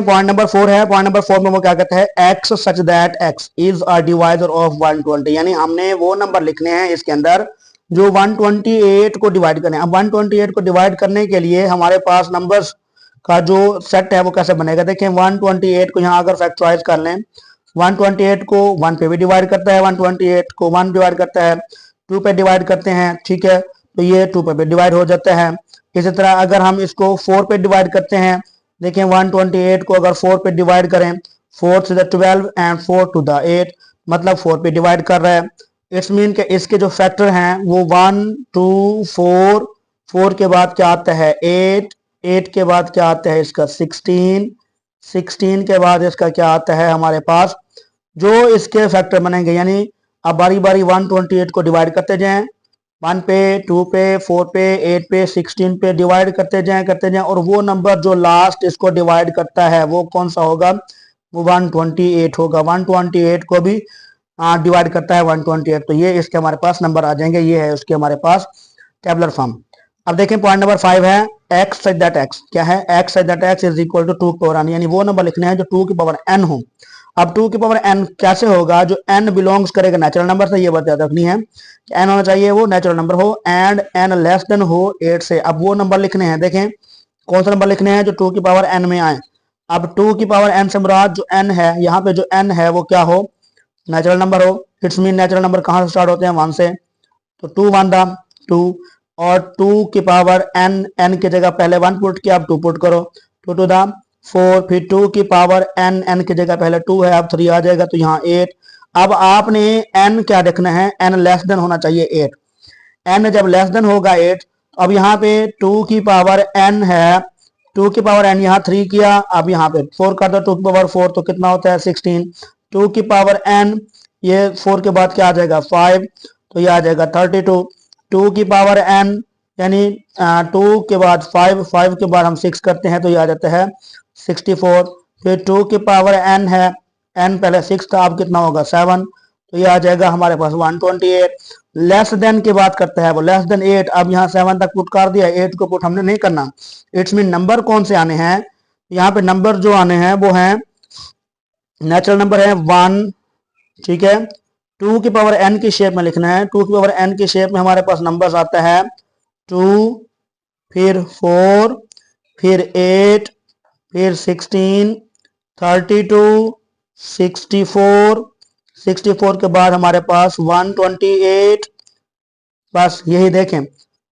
Point number 4 है। Point number 4 में वो क्या कहता है, x such that x is a divisor of 120, यानी हमने वो नंबर लिखने हैं इसके अंदर जो 128 को डिवाइड करें। अब 128 को डिवाइड करने के लिए हमारे पास नंबर्स का जो सेट है वो कैसे बनेगा, देखें 128 को यहाँ अगर फैक्टराइज कर लें, 128 को 1 पे भी डिवाइड करता है, 128 को 1 डिवाइड करता है, 2 पे डिवाइड करते हैं, ठीक है, तो ये 2 पे भी डिवाइड हो जाता है। इसी तरह अगर हम इसको 4 पे डिवाइड करते हैं, देखें 128 को अगर 4 पे डिवाइड करें, 4 to the 12 and 4 to the 8, मतलब 4 पे डिवाइड कर रहा है। इट्स मीन के इसके जो फैक्टर हैं वो 1 2 4, 4 के बाद क्या आता है 8, 8 के बाद क्या आता है इसका 16, 16 के बाद इसका क्या आता है हमारे पास जो इसके फैक्टर बनेंगे। यानी अब बारी बारी 128 को डिवाइड करते जाएं, 1 पे, 2 पे, 4 पे, 8 पे, 16 पे डिवाइड करते जाएं और वो नंबर जो लास्ट इसको डिवाइड करता है वो कौन सा होगा, वो 128 होगा। 128 को भी डिवाइड करता है 128, तो ये इसके हमारे पास नंबर आ जाएंगे। ये है उसके हमारे पास टेबलर फॉर्म। अब देखें पॉइंट नंबर 5 है एक्स सच दैट एक्स, क्या है, x such that x is equal to 2 की पावर n, यानी वो नंबर लिखने हैं जो 2 की पावर n हो। अब 2 की पावर n कैसे होगा, जो n बिलोंग्स करेगा नेचुरल नंबर से, ये बात याद रखनी है कि n होना चाहिए वो नेचुरल नंबर हो एंड n लेस देन हो 8 से। अब वो नंबर लिखने हैं, देखें कौन सा नंबर लिखने हैं जो 2 की पावर n में आए। अब 2 की पावर n से मुराद जो n है, यहाँ पे जो n है वो क्या हो, नेचुरल नंबर हो। इट्स मीन नेचुरल नंबर कहाँ से स्टार्ट होते हैं, 1 से, तो 2 1 दा 2, और 2 की पावर n, n की जगह पहले 1 पुट किया, अब 2 पुट करो, 2 टू दा 4, फिर 2 की पावर n, n की जगह पहले 2 है, अब 3 आ जाएगा तो यहाँ 8। अब आपने n क्या देखना है, n लेस देन होना चाहिए 8, n जब लेस देन होगा 8, अब यहाँ पे 2 की पावर n है, 2 की पावर n यहाँ 3 किया, अब यहाँ पे 4 कर दो, 2 की पावर 4 तो कितना होता है 16, 2 की पावर n, ये 4 के बाद क्या आ जाएगा 5, तो ये आ जाएगा 32, 2 की पावर n यानी 2 के बाद 5, 5 के बाद हम 6 करते हैं तो ये आ जाता है 64, फिर 2 की पावर n है, n पहले 6 था, अब कितना होगा 7, तो ये आ जाएगा हमारे पास 128। लेस देन की बात करता है वो, लेस देन 8, अब यहाँ 7 तक पुट कर दिया, 8 को पुट हमने नहीं करना। इट्स मीन नंबर कौन से आने हैं, यहाँ पे नंबर जो आने हैं वो हैं नेचुरल नंबर है 1, ठीक है, 2 की पावर n की शेप में लिखना है, 2 की पावर n की शेप में हमारे पास नंबर्स आता है 2, फिर 4, फिर 8, फिर 16, 32, 64, 64 के बाद हमारे पास 128, बस यही देखें,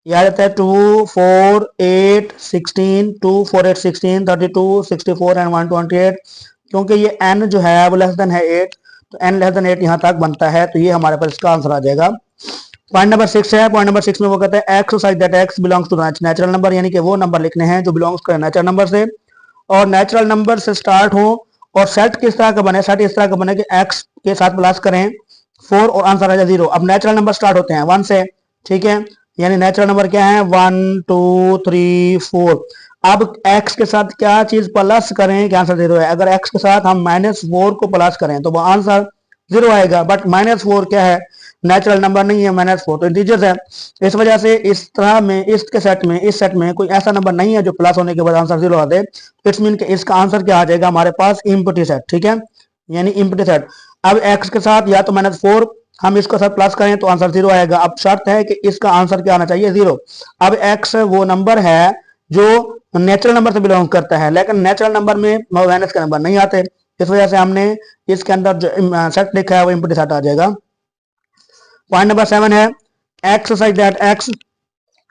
यह आ जाता है 2 4 8 16, 2 4 8 16, 32, 64 एंड 128, क्योंकि ये n जो है वो लेस देन है 8, तो n लेस देन 8 यहाँ तक बनता है, तो ये हमारे पास इसका आंसर आ जाएगा। पॉइंट नंबर 6 है। पॉइंट नंबर 6 में वो कहते हैं x such that x belongs to natural number, यानी कि वो नंबर लिखने हैं जो बिलोंग्स करें नेचुरल नंबर से और नेचुरल नंबर से स्टार्ट हो, और सेट किस तरह का बने, सेट इस तरह का बने कि एक्स के साथ प्लस करें 4 और आंसर आ जाए 0। अब नेचुरल नंबर स्टार्ट होते हैं 1 से, ठीक है, यानी नेचुरल नंबर क्या है 1 2 3 4। अब x के साथ क्या चीज प्लस करें कि आंसर 0 है, अगर x के साथ हम -4 को प्लस करें तो वो आंसर 0 आएगा, बट -4 क्या है, नेचुरल नंबर नहीं है, -4 तो इंटीजर्स है। इस वजह से इस तरह में इसके सेट में, इस सेट में कोई ऐसा नंबर नहीं है जो प्लस होने के बाद आंसर 0 आ दे। इट्स मीन कि इसका आंसर क्या आ जाएगा हमारे पास इम्प्टी सेट, ठीक है, यानी इम्प्टी सेट। अब x के साथ या तो -4 हम इसको साथ प्लस करें तो आंसर 0 आएगा। अब शर्त है कि इसका आंसर क्या आना चाहिए 0। अब x वो नंबर है जो नेचुरल नंबर से बिलोंग करता है, लेकिन नेचुरल नंबर में माइनस के नंबर नहीं आते, इस वजह से हमने इसके अंदर जो सेट लिखा है वो इम्प्टी सेट आ जाएगा। पॉइंट नंबर 7 है x such that x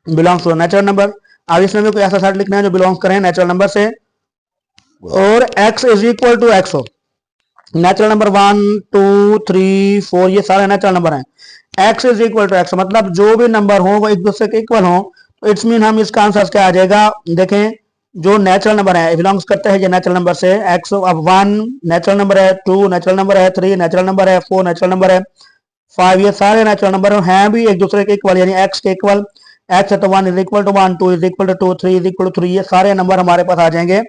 belongs to natural number. अब इसमें भी कोई ऐसा सेट लिखना है जो बिलोंग करें नेचुरल नंबर से और x is equal to x हो। नेचुरल नंबर 1 2 3 4 ये सारे नेचुरल नंबर हैं, x is equal to x मतलब जो भी नंबर हो वो एक दूसरे के इक्वल हो, तो इट्स मीन हम इसका आंसर क्या आ जाएगा, देखें जो नेचुरल नंबर है बिलोंग्स करते हैं ये नेचुरल नंबर से x, अब 1 नेचुरल नंबर है, 2 नेचुरल नंबर है, 3 नेचुरल नंबर है, 4 नेचुरल नंबर है, 5 ये सारे नेचुरल नंबर हैं भी एक दूसरे के इक्वल, यानी x के इक्वल, x है तो 1 is equal to 1, 2 is equal to 2, 3 is equal to 3, ये सारे नंबर हमारे पास आ जाएंगे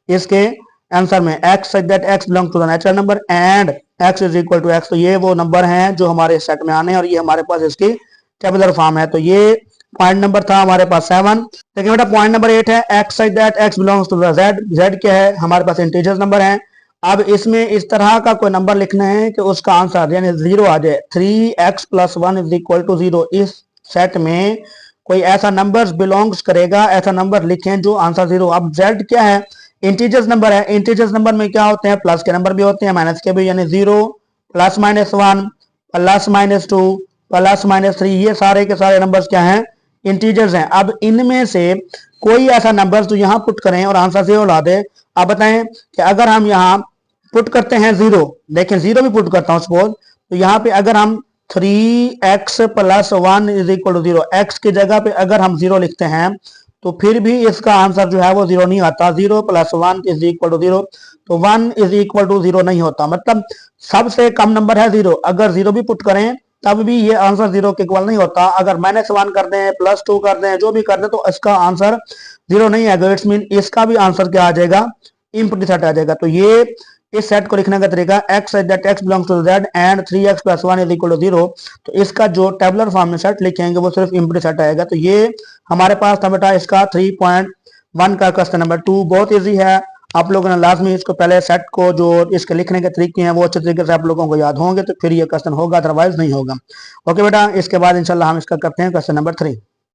इसके आंसर में। x such that x belong to the natural number and x is equal to x, तो ये वो नंबर हैं जो हमारे सेट में आने हैं और ये हमारे पास इसकी टेबुलर फॉर्म है। तो ये पॉइंट नंबर था हमारे पास 7। लेकिन बेटा पॉइंट नंबर 8 है x such that x belongs to the z। z क्या है, हमारे पास इंटीजर्स नंबर है। अब इसमें इस तरह का कोई नंबर लिखना है कि उसका आंसर यानी 0 आ जाए। 3x + 1 = 0। इस सेट में कोई ऐसा नंबर बिलोंग्स करेगा, ऐसा नंबर लिखें जो आंसर 0। अब z क्या है, इंटीजर्स नंबर है। इंटीजर्स नंबर में क्या होते हैं, प्लस के नंबर भी होते हैं, माइनस के भी, यानी 0 +- 1 +- 2 +- 3, ये सारे के सारे नंबर्स क्या हैं, इंटीजर्स हैं। अब इनमें से कोई ऐसा नंबर तो यहां पुट करें और आंसर 0 ला दे। अब बताएं कि अगर हम यहां पुट करते हैं 0, देखें 0 भी पुट करता हूं सपोज, तो यहां पे अगर हम 3x + 1 = 0, x की जगह पे अगर हम 0 लिखते हैं तो फिर भी इसका आंसर जो है वो 0 नहीं आता। 0 + 1 = 0, तो 1 = 0 नहीं होता। मतलब सबसे कम नंबर है 0। अगर 0 भी पुट करें तब भी ये आंसर 0 के इक्वल नहीं होता। अगर -1 कर दें, +2 कर दें, जो भी कर दें, तो इसका आंसर 0 नहीं आएगा। इट्स मीन इसका भी आंसर क्या आ जाएगा, इम्प्टी सेट आ जाएगा। तो ये इस सेट को लिखने का तरीका, x such that x belongs to z and 3x + 1 = 0। तो इसका जो टेबुलर फॉर्म में सेट लिखेंगे वो सिर्फ इम्प्टी सेट आएगा। तो ये हमारे पास था बेटा इसका 3.1 का क्वेश्चन नंबर 2। बहुत ईजी है, आप लोगों ने लाजमी इसको पहले सेट को जो इसके लिखने के तरीके हैं वो अच्छे तरीके से आप लोगों को याद होंगे, तो फिर ये क्वेश्चन होगा, अदरवाइज नहीं होगा। ओके बेटा, इसके बाद इंशाल्लाह हम इसका करते हैं क्वेश्चन नंबर 3।